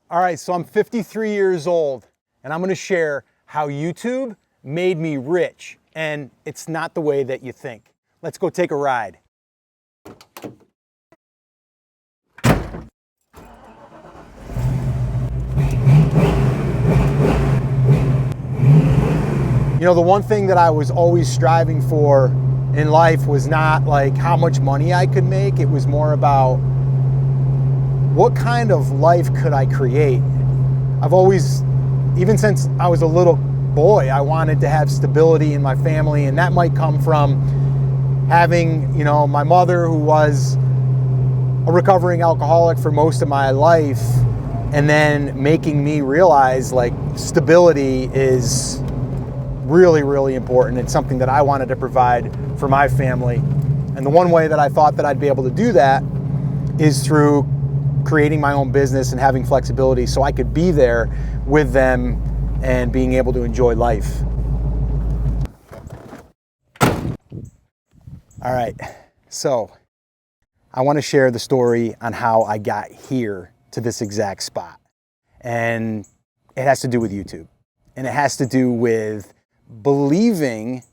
All right, so I'm 53 years old and I'm gonna share how YouTube made me rich, and it's not the way that you think. Let's go take a ride. You know, the one thing that I was always striving for in life was not like how much money I could make. It was more about what kind of life could I create. I've always, even since I was a little boy, I wanted to have stability in my family, and that might come from having, my mother, who was a recovering alcoholic for most of my life, and then making me realize like stability is really, really important. It's something that I wanted to provide for my family. And the one way that I thought that I'd be able to do that is through creating my own business and having flexibility so I could be there with them and being able to enjoy life. All right, so I want to share the story on how I got here to this exact spot. And it has to do with YouTube. And it has to do with believing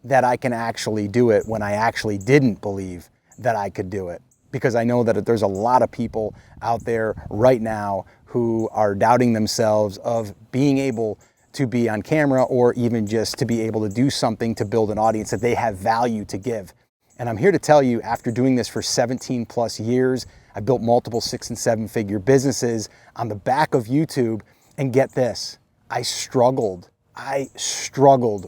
that I can actually do it when I actually didn't believe that I could do it. Because I know that there's a lot of people out there right now who are doubting themselves of being able to be on camera, or even just to be able to do something to build an audience that they have value to give. And I'm here to tell you, after doing this for 17 plus years, I built multiple 6- and 7-figure businesses on the back of YouTube. And get this, I struggled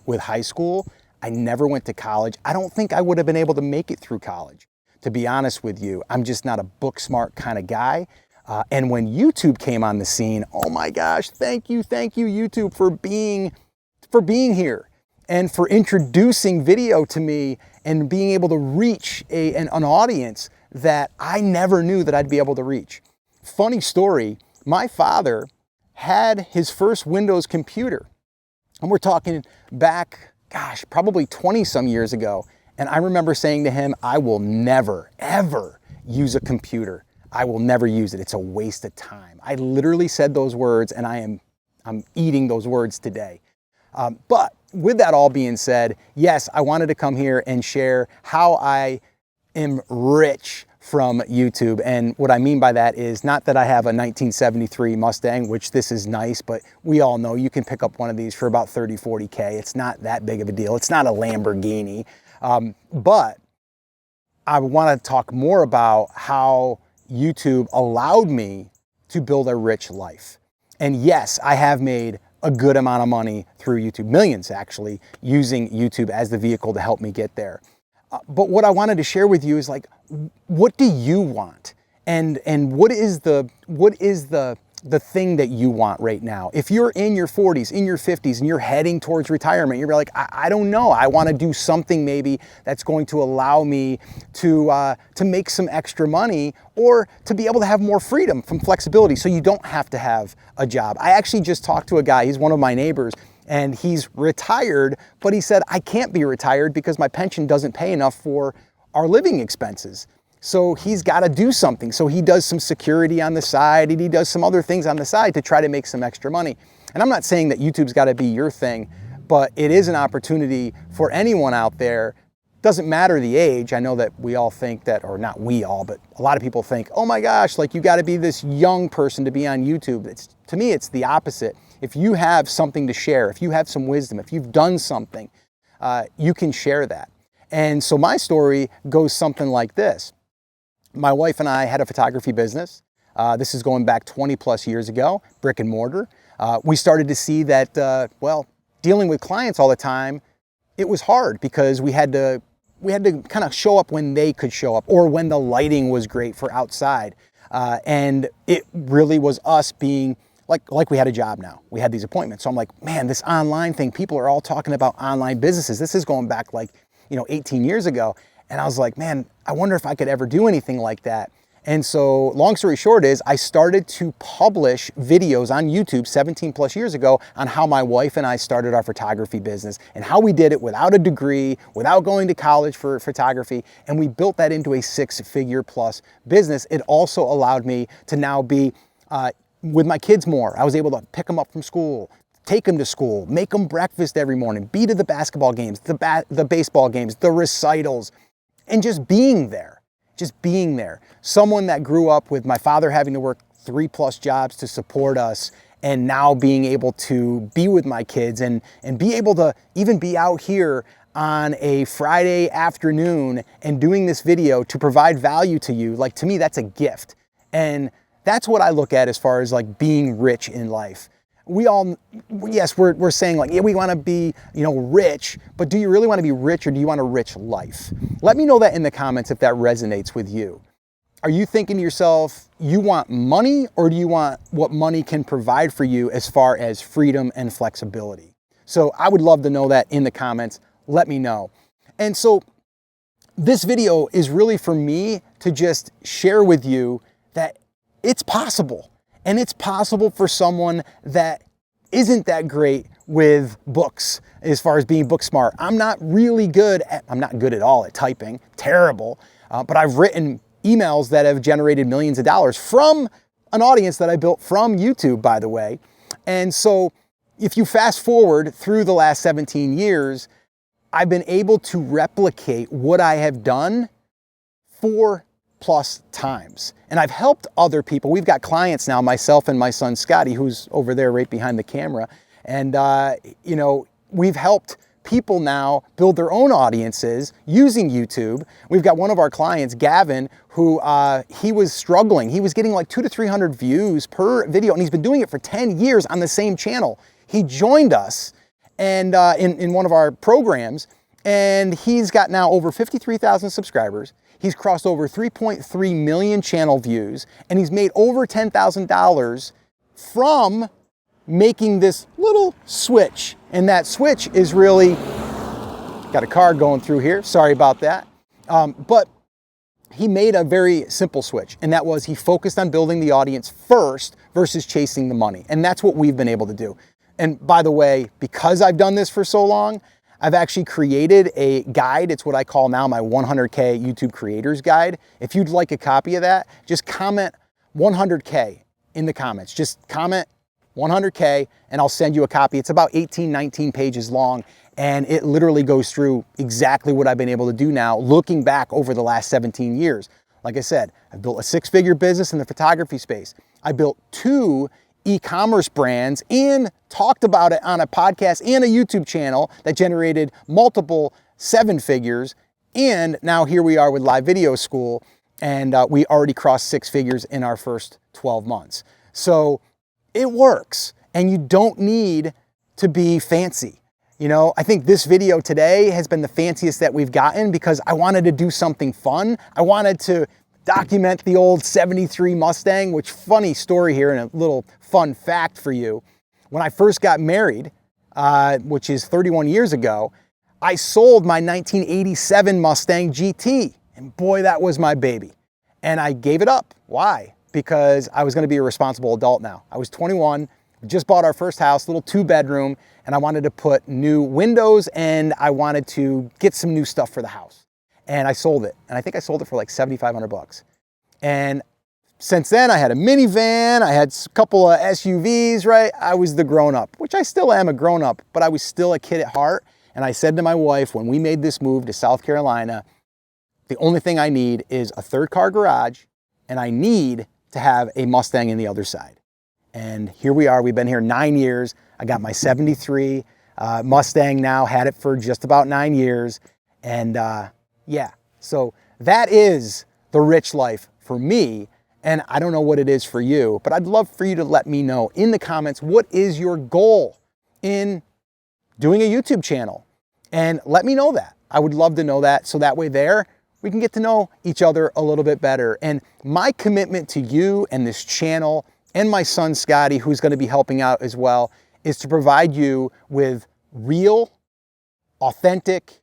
with high school. I never went to college. I don't think I would have been able to make it through college. To be honest with you, I'm just not a book smart kind of guy. And when YouTube came on the scene, oh my gosh, thank you YouTube for being here and for introducing video to me and being able to reach an audience that I never knew that I'd be able to reach. Funny story, my father had his first Windows computer. And we're talking back, probably 20 some years ago. And I remember saying to him, I will never, ever use a computer. I will never use it. It's a waste of time. I literally said those words, and I'm eating those words today. But with that all being said, yes, I wanted to come here and share how I am rich from YouTube. And what I mean by that is not that I have a 1973 Mustang, which this is nice, but we all know you can pick up one of these for about 30, 40K. It's not that big of a deal. It's not a Lamborghini. But I want to talk more about how YouTube allowed me to build a rich life. And yes, I have made a good amount of money through YouTube, millions actually, using YouTube as the vehicle to help me get there. But what I wanted to share with you is like, what do you want? And what is the thing that you want right now? If you're in your 40s, in your 50s, and you're heading towards retirement, you're like, I don't know. I want to do something maybe that's going to allow me to make some extra money, or to be able to have more freedom from flexibility so you don't have to have a job. I actually just talked to a guy, he's one of my neighbors, and he's retired, but he said, I can't be retired because my pension doesn't pay enough for our living expenses. So he's got to do something. So he does some security on the side, and he does some other things on the side to try to make some extra money. And I'm not saying that YouTube's got to be your thing, but it is an opportunity for anyone out there. Doesn't matter the age. I know that we all think that, or not we all, but a lot of people think, oh my gosh, like you got to be this young person to be on YouTube. To me, it's the opposite. If you have something to share, if you have some wisdom, if you've done something, you can share that. And so my story goes something like this. My wife and I had a photography business. This is going back 20 plus years ago, brick and mortar. We started to see that, dealing with clients all the time, it was hard because we had to kind of show up when they could show up, or when the lighting was great for outside. And it really was us being like we had a job now. We had these appointments. So I'm like, man, this online thing, people are all talking about online businesses. This is going back 18 years ago. And I was like, man, I wonder if I could ever do anything like that. And so long story short is I started to publish videos on YouTube 17 plus years ago on how my wife and I started our photography business and how we did it without a degree, without going to college for photography. And we built that into a 6-figure plus business. It also allowed me to now be with my kids more. I was able to pick them up from school, take them to school, make them breakfast every morning, be to the basketball games, the baseball games, the recitals, and just being there. Someone that grew up with my father having to work 3+ jobs to support us, and now being able to be with my kids and be able to even be out here on a Friday afternoon and doing this video to provide value to you. Like, to me, that's a gift. And that's what I look at as far as like being rich in life. Yes, we're saying like, yeah, we want to be, rich, but do you really want to be rich, or do you want a rich life? Let me know that in the comments if that resonates with you. Are you thinking to yourself, you want money, or do you want what money can provide for you as far as freedom and flexibility? So I would love to know that in the comments. Let me know. And so this video is really for me to just share with you that it's possible. And it's possible for someone that isn't that great with books as far as being book smart. I'm not good at all at typing, terrible, but I've written emails that have generated millions of dollars from an audience that I built from YouTube, by the way. And so if you fast forward through the last 17 years, I've been able to replicate what I have done 4+ times. And I've helped other people. We've got clients now, myself and my son, Scotty, who's over there right behind the camera. And, we've helped people now build their own audiences using YouTube. We've got one of our clients, Gavin, who he was struggling. He was getting like 200 to 300 views per video, and he's been doing it for 10 years on the same channel. He joined us and in one of our programs, and he's got now over 53,000 subscribers. He's crossed over 3.3 million channel views, and he's made over $10,000 from making this little switch. And that switch is really, got a car going through here, sorry about that. But he made a very simple switch, and that was he focused on building the audience first versus chasing the money. And that's what we've been able to do. And by the way, because I've done this for so long, I've actually created a guide. It's what I call now my 100K YouTube Creators Guide. If you'd like a copy of that, just comment 100K in the comments. Just comment 100K and I'll send you a copy. It's about 18, 19 pages long, and it literally goes through exactly what I've been able to do now, looking back over the last 17 years. Like I said, I've built a 6-figure business in the photography space. I built 2 e-commerce brands and talked about it on a podcast and a YouTube channel that generated multiple 7 figures. And now here we are with Live Video School, and we already crossed 6 figures in our first 12 months. So it works, and you don't need to be fancy. I think this video today has been the fanciest that we've gotten because I wanted to do something fun. I wanted to document the old 73 Mustang, which, funny story here and a little fun fact for you. When I first got married, which is 31 years ago, I sold my 1987 Mustang GT, and boy, that was my baby. And I gave it up. Why? Because I was going to be a responsible adult now. I was 21, just bought our first house, little 2-bedroom, and I wanted to put new windows and I wanted to get some new stuff for the house. And I sold it. And I think I sold it for like $7,500. And since then I had a minivan, I had a couple of SUVs, right? I was the grown-up, which I still am a grown-up, but I was still a kid at heart. And I said to my wife, when we made this move to South Carolina, the only thing I need is a 3rd-car garage, and I need to have a Mustang in the other side. And here we are. We've been here 9 years. I got my 73 Mustang now, had it for just about 9 years. And yeah, so that is the rich life for me. And I don't know what it is for you, but I'd love for you to let me know in the comments, what is your goal in doing a YouTube channel? And let me know that. I would love to know that. So that way we can get to know each other a little bit better. And my commitment to you and this channel and my son, Scotty, who's going to be helping out as well, is to provide you with real, authentic,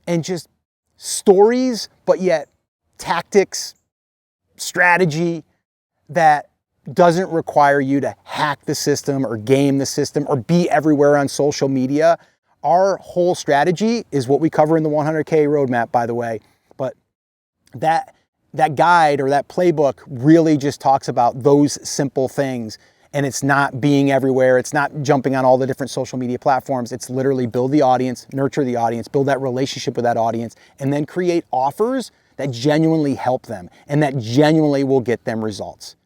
and just stories, but yet tactics, strategy that doesn't require you to hack the system or game the system or be everywhere on social media. Our whole strategy is what we cover in the 100K roadmap, by the way. But that that guide or that playbook really just talks about those simple things. And it's not being everywhere. It's not jumping on all the different social media platforms. It's literally build the audience, nurture the audience, build that relationship with that audience, and then create offers that genuinely help them and that genuinely will get them results.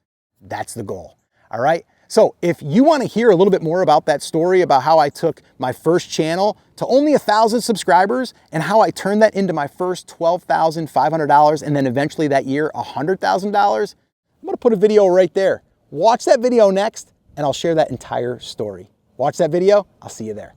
That's the goal. All right. So if you want to hear a little bit more about that story, about how I took my first channel to only 1,000 subscribers and how I turned that into my first $12,500 and then eventually that year, $100,000, I'm going to put a video right there. Watch that video next and I'll share that entire story. Watch that video. I'll see you there.